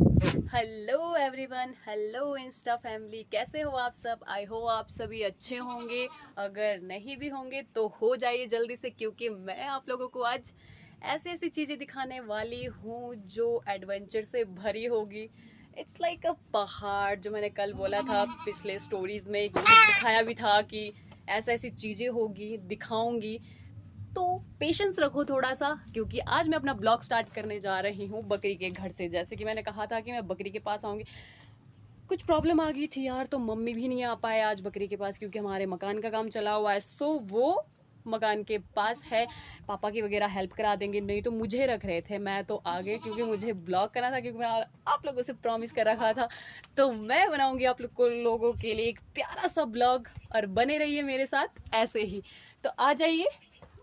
Hello everyone, hello Insta family, कैसे हो आप सब। आई होप आप सभी अच्छे होंगे। अगर नहीं भी होंगे तो हो जाइए जल्दी से, क्योंकि मैं आप लोगों को आज ऐसी ऐसी चीज़ें दिखाने वाली हूँ जो एडवेंचर से भरी होगी। इट्स लाइक अ पहाड़, जो मैंने कल बोला था पिछले स्टोरीज में, दिखाया भी था कि ऐसी ऐसी चीज़ें होगी, दिखाऊंगी। तो पेशेंस रखो थोड़ा सा, क्योंकि आज मैं अपना ब्लॉग स्टार्ट करने जा रही हूँ बकरी के घर से। जैसे कि मैंने कहा था कि मैं बकरी के पास आऊँगी, कुछ प्रॉब्लम आ गई थी यार, तो मम्मी भी नहीं आ पाए आज बकरी के पास, क्योंकि हमारे मकान का काम चला हुआ है। सो वो मकान के पास है, पापा की वगैरह हेल्प करा देंगे। नहीं तो मुझे रख रहे थे, मैं तो आगे, क्योंकि मुझे ब्लॉग करना था, क्योंकि मैं आप लोगों से प्रॉमिस कर रखा था। तो मैं बनाऊंगी आप लोगों के लिए एक प्यारा सा ब्लॉग, और बने रहिए मेरे साथ ऐसे ही। तो आ जाइए,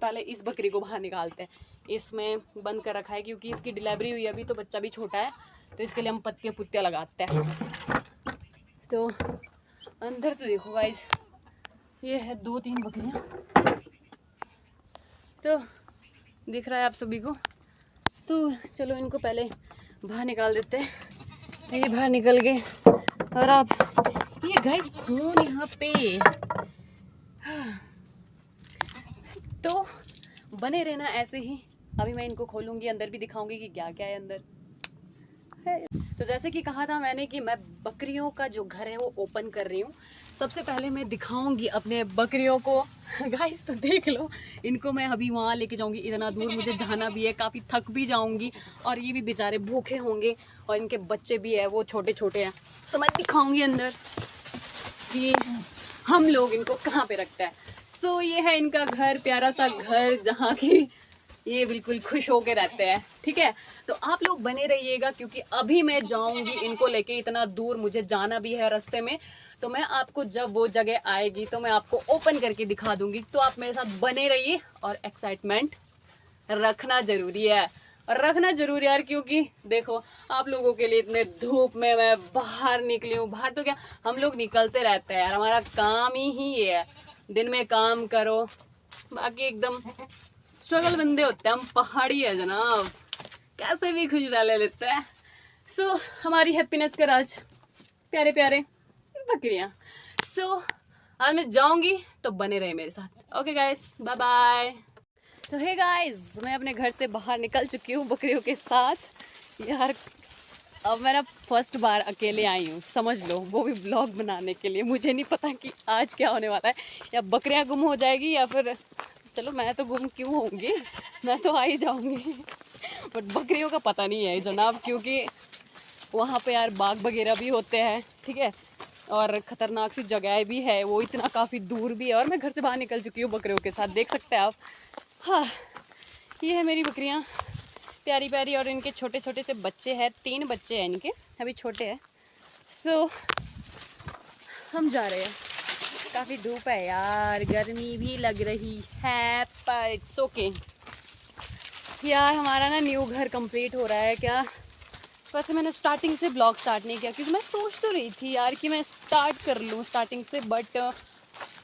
पहले इस बकरी को बाहर निकालते हैं। इसमें बंद कर रखा है क्योंकि इसकी डिलीवरी हुई अभी, तो बच्चा भी छोटा है, तो इसके लिए हम पत्तियाँ पुत्तियाँ लगाते हैं। तो अंदर तो देखो गाइस, ये है 2-3 बकरियां, तो दिख रहा है आप सभी को। तो चलो इनको पहले बाहर निकाल देते हैं। ये बाहर निकल गए। और आप ये गाइस खून यहाँ पे, तो बने रहना ऐसे ही। अभी मैं इनको खोलूंगी, अंदर भी दिखाऊंगी कि क्या क्या है अंदर है। तो जैसे कि कहा था मैंने कि मैं बकरियों का जो घर है वो ओपन कर रही हूँ। सबसे पहले मैं दिखाऊंगी अपने बकरियों को। गाइस तो देख लो, इनको मैं अभी वहाँ लेके जाऊंगी, इतना दूर मुझे जाना भी है, काफ़ी थक भी जाऊंगी, और ये भी बेचारे भूखे होंगे, और इनके बच्चे भी है, वो छोटे छोटे हैं। तो मैं दिखाऊंगी अंदर कि हम लोग इनको कहाँ पे रखते हैं। सो ये है इनका घर, प्यारा सा घर, जहाँ की ये बिल्कुल खुश होके रहते हैं। ठीक है, तो आप लोग बने रहिएगा, क्योंकि अभी मैं जाऊंगी इनको लेके, इतना दूर मुझे जाना भी है रास्ते में। तो मैं आपको जब वो जगह आएगी तो मैं आपको ओपन करके दिखा दूंगी। तो आप मेरे साथ बने रहिए, और एक्साइटमेंट रखना जरूरी है, और रखना जरूरी है यार, क्योंकि देखो आप लोगों के लिए इतने धूप में मैं बाहर निकली हूँ। बाहर तो क्या, हम लोग निकलते रहते हैं यार, हमारा काम ही ये है, दिन में काम करो, बाकी एकदम स्ट्रगल बंदे होते हैं हम, पहाड़ी है जनाब, कैसे भी खुश रह लेते हैं। सो हमारी हैप्पीनेस का राज प्यारे प्यारे बकरियां। सो आज मैं जाऊंगी, तो बने रहे मेरे साथ। Okay guys, bye bye. तो हे गाइस, मैं अपने घर से बाहर निकल चुकी हूँ बकरियों के साथ यार। अब मैं ना फर्स्ट बार अकेले आई हूँ, समझ लो, वो भी ब्लॉग बनाने के लिए। मुझे नहीं पता कि आज क्या होने वाला है, या बकरियां गुम हो जाएगी, या फिर चलो मैं तो गुम क्यों होंगी, मैं तो आ ही जाऊंगी। बट बकरियों का पता नहीं है जनाब, क्योंकि वहाँ पे यार बाघ वगैरह भी होते हैं, ठीक है, और खतरनाक सी जगह भी है, वो इतना काफ़ी दूर भी है। और मैं घर से बाहर निकल चुकी हूँ बकरियों के साथ, देख सकते हैं आप। हाँ, ये है मेरी बकरियाँ, प्यारी प्यारी, और इनके छोटे छोटे से बच्चे हैं, 3 बच्चे हैं इनके, अभी छोटे हैं। सो हम जा रहे हैं। काफ़ी धूप है यार, गर्मी भी लग रही है, पर इट्स ओके यार। हमारा ना न्यू घर कंप्लीट हो रहा है क्या। वैसे मैंने स्टार्टिंग से ब्लॉग स्टार्ट नहीं किया, क्योंकि मैं सोच तो रही थी यार कि मैं स्टार्ट कर लूँ स्टार्टिंग से, बट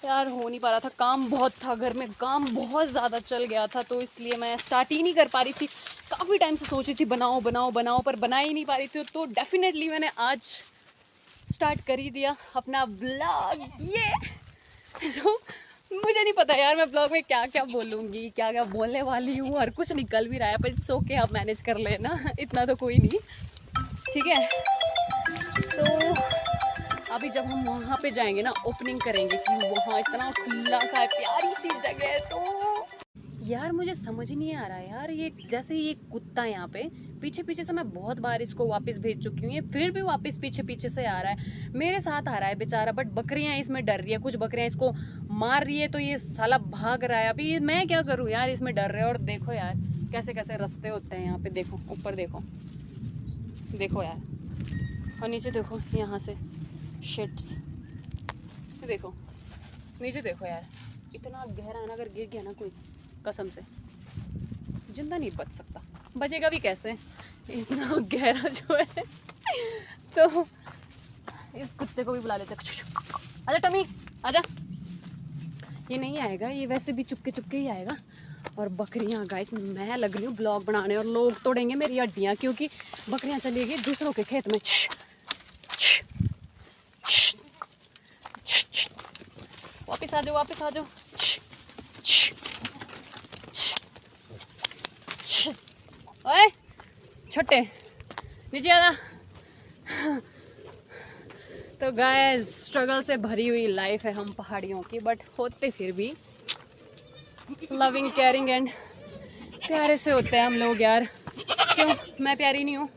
यार हो नहीं पा रहा था, काम बहुत था, घर में काम बहुत ज़्यादा चल गया था, तो इसलिए मैं स्टार्ट ही नहीं कर पा रही थी। काफ़ी टाइम से सोची थी बनाओ बनाओ बनाओ, पर बना ही नहीं पा रही थी। तो डेफिनेटली मैंने आज स्टार्ट कर ही दिया अपना ब्लॉग, ये। तो मुझे नहीं पता यार मैं ब्लॉग में क्या क्या बोलूँगी, क्या क्या बोलने वाली हूँ, और कुछ निकल भी रहा है, पर इट्स ओके, आप मैनेज कर लेना, इतना तो कोई नहीं, ठीक है। तो अभी जब हम वहाँ पे जाएंगे ना, ओपनिंग करेंगे, कि वहाँ इतना खुला सा है, प्यारी सी जगह है। तो यार मुझे समझ नहीं आ रहा है यार, ये जैसे ये कुत्ता है यहाँ पे, पीछे पीछे से मैं बहुत बार इसको वापस भेज चुकी हूँ, ये फिर भी वापस पीछे पीछे से आ रहा है, मेरे साथ आ रहा है बेचारा। बट बकरियां इसमें डर रही है, कुछ बकरियां इसको मार रही है, तो ये साला भाग रहा है। अभी मैं क्या करूँ यार, इसमें डर रहे हैं। और देखो यार कैसे कैसे रास्ते होते हैं यहाँ पे, देखो ऊपर देखो, देखो यार, और नीचे देखो, यहाँ से शिट्स, देखो नीचे देखो यार, इतना गहरा है ना, अगर गिर गया ना कोई, कसम से जिंदा नहीं बच सकता, बचेगा भी कैसे, इतना गहरा जो है। तो इस कुत्ते को भी बुला लेते, आजा टमी आजा। ये नहीं आएगा, ये वैसे भी चुपके चुपके ही आएगा, और बकरियां गाइस, मैं लग रही हूँ ब्लॉग बनाने और लोग तोड़ेंगे मेरी हड्डियाँ, क्योंकि बकरियां चली गई दूसरों के खेत में। वापस आ जाओ, वापस आ जाओ। ओए छोटे, नीचे आ जा। तो गाइस, स्ट्रगल से भरी हुई लाइफ है हम पहाड़ियों की, बट होते फिर भी लविंग, केयरिंग एंड प्यारे से होते हैं हम लोग यार। क्यों मैं प्यारी नहीं हूँ?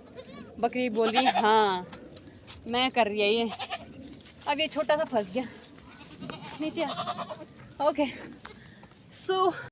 बकरी बोल रही हाँ मैं कर रही है ये। अब ये छोटा सा फंस गया, नीचे आ। Okay so